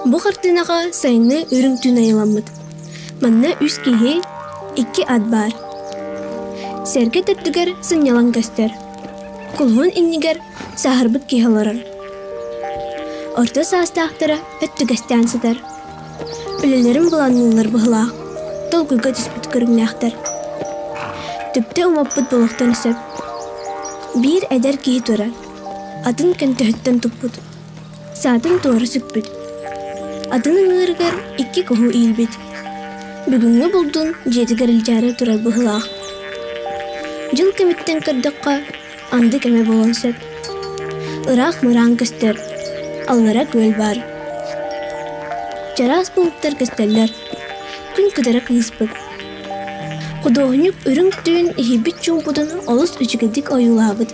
Бу картинаға сайны үрүң түн айламыд. Манна үс киһи, 2 ат бар. Серге төттүгер сынялан көстер. Кулхун иннигер сахарбыт киһаларар. Орта саастаахтара өттүгәстән сытар. Үлелерин буланнылар быһылаах. Толгуйга түспүт көрүңнәхтер. Түптө умаппыт болохтан сөп. Бир эдер киһи тура. Атын көнтөһөттөн туппут. Саатын туору сүппүт. Атының ырыгар 2 коху иилбит. Бүгүнгө булдун жетигер илжары турар быһылаах. Жыл кемиттен кырдыкка анды кеме болон сөп. Ыраах мыраан көстөр. Аллара көл бар. Жарас булуттар көстөллөр. Күн кыдара кыйыспыт. Кудоонюк үрүң түн ихибит чуңпутун олус үчүгедик оюлаабыт.